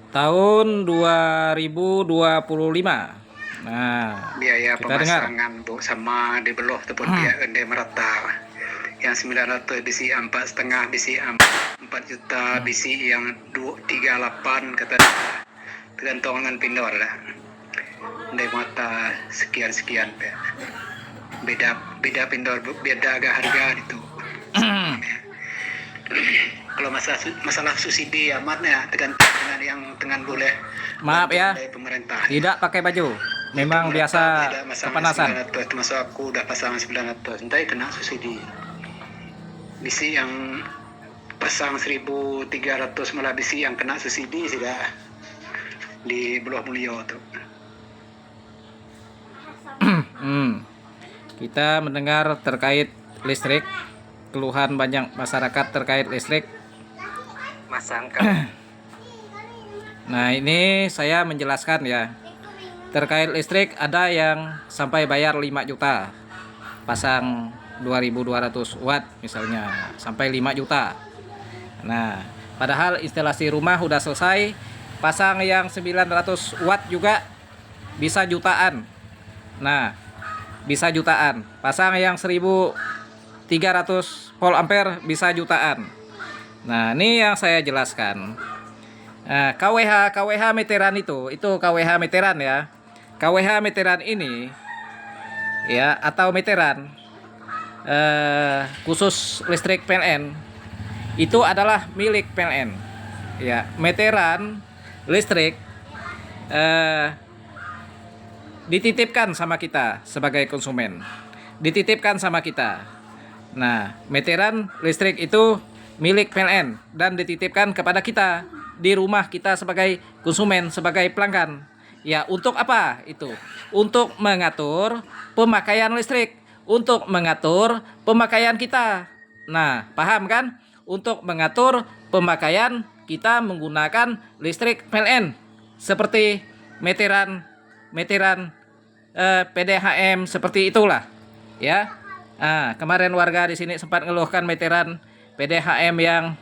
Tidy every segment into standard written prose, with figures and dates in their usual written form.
tahun 2025. Nah, Biaya kita dengar. pemasangan Bu sama di beloh ataupun biaya ende merata. Yang 900 bisi 4,5 bisi 4 juta bisi yang 238 kata tergantung dengan pindor lah. Ende mata sekian pe. Beda pindor beda harga itu. Kalau masalah subsidi amatnya tergantung dengan yang dengan boleh. Maaf ya, dari pemerintah. tidak pakai baju. Memang biasa kepanasan. 900, termasuk aku udah pasang 900, entah kena subsidi. Bisi yang pasang 1.300 malah bisi yang kena subsidi sudah di Buloh Mulyo tuh. Kita mendengar terkait listrik, keluhan banyak masyarakat terkait listrik. Masangkan. Nah, ini saya menjelaskan ya. Terkait listrik ada yang sampai bayar 5 juta. Pasang 2200 watt misalnya, sampai 5 juta. Nah, padahal instalasi rumah udah selesai, pasang yang 900 watt juga bisa jutaan. Nah, bisa jutaan. Pasang yang 1300 volt ampere bisa jutaan. Nah, ini yang saya jelaskan. Nah, KWH meteran itu KWH meteran ya. KWH meteran ini ya, atau meteran khusus listrik PLN itu adalah milik PLN. Ya, meteran listrik dititipkan sama kita sebagai konsumen. Dititipkan sama kita. Nah, meteran listrik itu milik PLN dan dititipkan kepada kita di rumah kita sebagai konsumen, sebagai pelanggan. Ya, untuk apa itu? Untuk mengatur pemakaian listrik, untuk mengatur pemakaian kita. Nah, paham kan? Untuk mengatur pemakaian kita menggunakan listrik PLN seperti meteran PDHM seperti itulah. Ya. Kemarin warga di sini sempat ngeluhkan meteran PDHM yang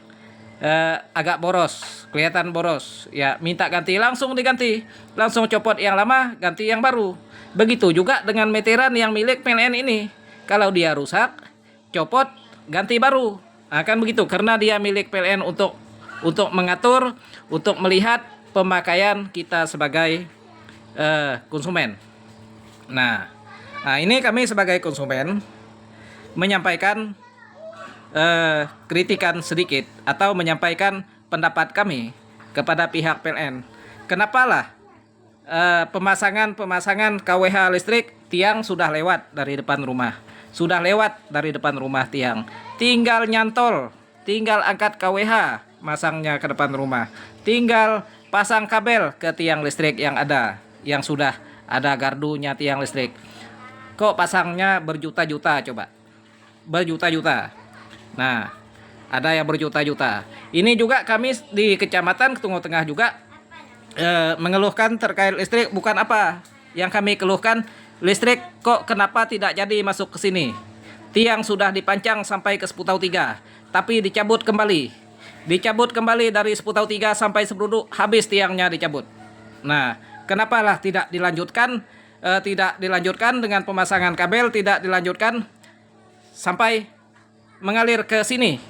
agak boros, kelihatan boros. Ya, minta ganti, langsung diganti. Langsung copot yang lama, ganti yang baru. Begitu juga dengan meteran yang milik PLN ini. Kalau dia rusak, copot, ganti baru. Kan begitu, karena dia milik PLN untuk mengatur, untuk melihat pemakaian kita sebagai konsumen. Nah, ini kami sebagai konsumen menyampaikan kritikan sedikit atau menyampaikan pendapat kami kepada pihak PLN. Kenapalah pemasangan KWH listrik tiang sudah lewat dari depan rumah. Sudah lewat dari depan rumah tiang. Tinggal nyantol, tinggal angkat KWH, masangnya ke depan rumah. Tinggal pasang kabel ke tiang listrik yang ada, yang sudah ada gardunya tiang listrik. Kok pasangnya berjuta-juta coba? Berjuta-juta. Nah, ada yang berjuta-juta. Ini juga kami di Kecamatan Tunggu Tengah juga mengeluhkan terkait listrik. Bukan apa yang kami keluhkan, listrik kok kenapa tidak jadi masuk ke sini. Tiang sudah dipancang sampai ke Seputau 3, tapi dicabut kembali. Dicabut kembali dari Seputau 3 sampai Seberuduk, habis tiangnya dicabut. Nah, kenapalah tidak dilanjutkan dengan pemasangan kabel, tidak dilanjutkan sampai mengalir ke sini.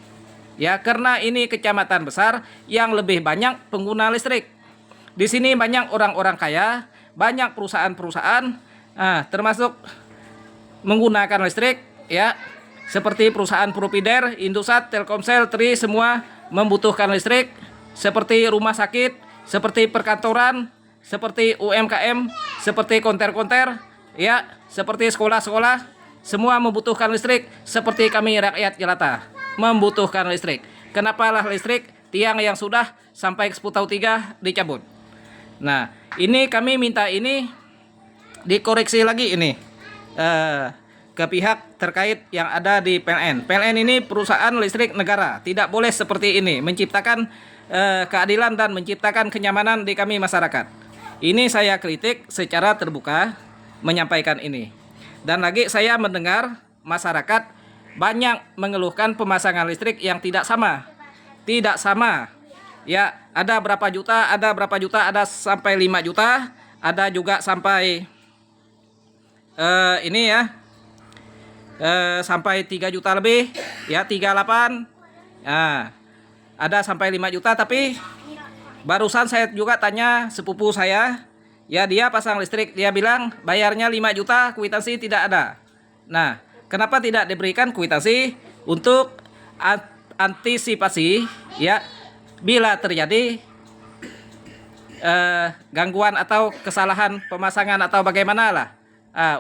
Ya, karena ini kecamatan besar yang lebih banyak pengguna listrik. Di sini banyak orang-orang kaya, banyak perusahaan-perusahaan, termasuk menggunakan listrik, ya, seperti perusahaan Provider, Indosat, Telkomsel, Tri, semua membutuhkan listrik, seperti rumah sakit, seperti perkantoran, seperti UMKM, seperti konter-konter, ya, seperti sekolah-sekolah, semua membutuhkan listrik, seperti kami rakyat jelata membutuhkan listrik. Kenapalah listrik tiang yang sudah sampai ke Seputau 3 dicabut. Nah, ini kami minta ini dikoreksi lagi ini ke pihak terkait yang ada di PLN. PLN ini perusahaan listrik negara, tidak boleh seperti ini, menciptakan keadilan dan menciptakan kenyamanan di kami masyarakat. Ini saya kritik secara terbuka menyampaikan ini. Dan lagi saya mendengar masyarakat banyak mengeluhkan pemasangan listrik yang tidak sama. Tidak sama Ya, ada berapa juta, ada sampai 5 juta, ada juga sampai ini ya, sampai 3 juta lebih, ya 38. Nah, ada sampai 5 juta, tapi barusan saya juga tanya sepupu saya, ya dia pasang listrik, dia bilang bayarnya 5 juta, kwitansi tidak ada. Nah, kenapa tidak diberikan kwitansi untuk antisipasi ya bila terjadi gangguan atau kesalahan pemasangan atau bagaimana lah,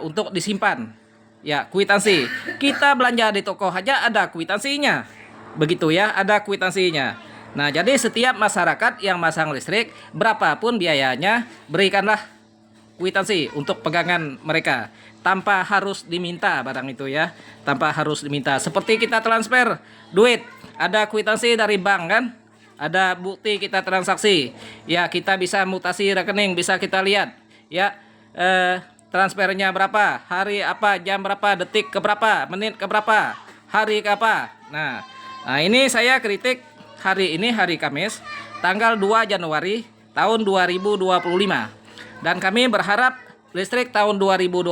untuk disimpan ya kwitansi. Kita belanja di toko aja ada kwitansinya, begitu ya, ada kwitansinya. Nah, jadi setiap masyarakat yang masang listrik berapapun biayanya, berikanlah kwitansi untuk pegangan mereka tanpa harus diminta barang itu ya, tanpa harus diminta. Seperti kita transfer duit, ada kwitansi dari bank kan, ada bukti kita transaksi ya, kita bisa mutasi rekening, bisa kita lihat ya, transfernya berapa, hari apa, jam berapa, detik ke berapa, menit ke berapa, hari ke apa. Nah, ini saya kritik hari ini, hari Kamis tanggal 2 Januari tahun 2025, dan kami berharap listrik tahun 2025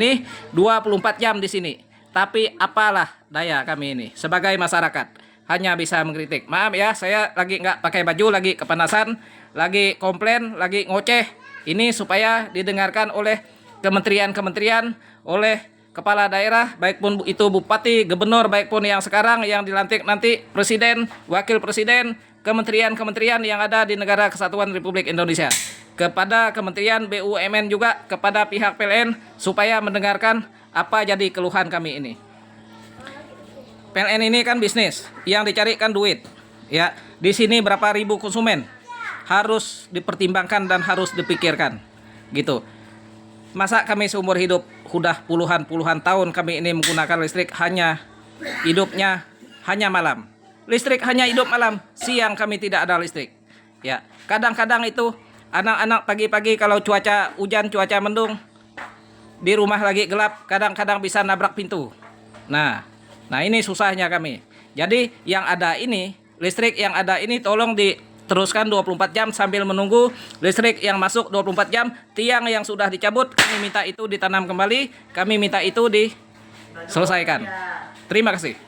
ini 24 jam di sini. Tapi apalah daya kami ini sebagai masyarakat hanya bisa mengkritik. Maaf ya, saya lagi nggak pakai baju, lagi kepanasan, lagi komplain, lagi ngoceh. Ini supaya didengarkan oleh kementerian-kementerian, oleh kepala daerah, baik pun itu bupati, gubernur, baik pun yang sekarang yang dilantik nanti presiden, wakil presiden, kementerian-kementerian yang ada di Negara Kesatuan Republik Indonesia. Kepada Kementerian BUMN juga, kepada pihak PLN, supaya mendengarkan apa jadi keluhan kami ini. PLN ini kan bisnis, yang dicarikan duit. Ya, di sini berapa ribu konsumen harus dipertimbangkan dan harus dipikirkan, gitu. Masa kami seumur hidup sudah puluhan tahun kami ini menggunakan listrik, hanya hidupnya hanya malam. Listrik hanya hidup malam, siang kami tidak ada listrik. Ya, kadang-kadang itu anak-anak pagi-pagi kalau cuaca hujan, cuaca mendung, di rumah lagi gelap, kadang-kadang bisa nabrak pintu. Nah ini susahnya kami. Jadi yang ada ini, listrik yang ada ini tolong diteruskan 24 jam sambil menunggu listrik yang masuk 24 jam. Tiang yang sudah dicabut kami minta itu ditanam kembali, kami minta itu diselesaikan. Terima kasih.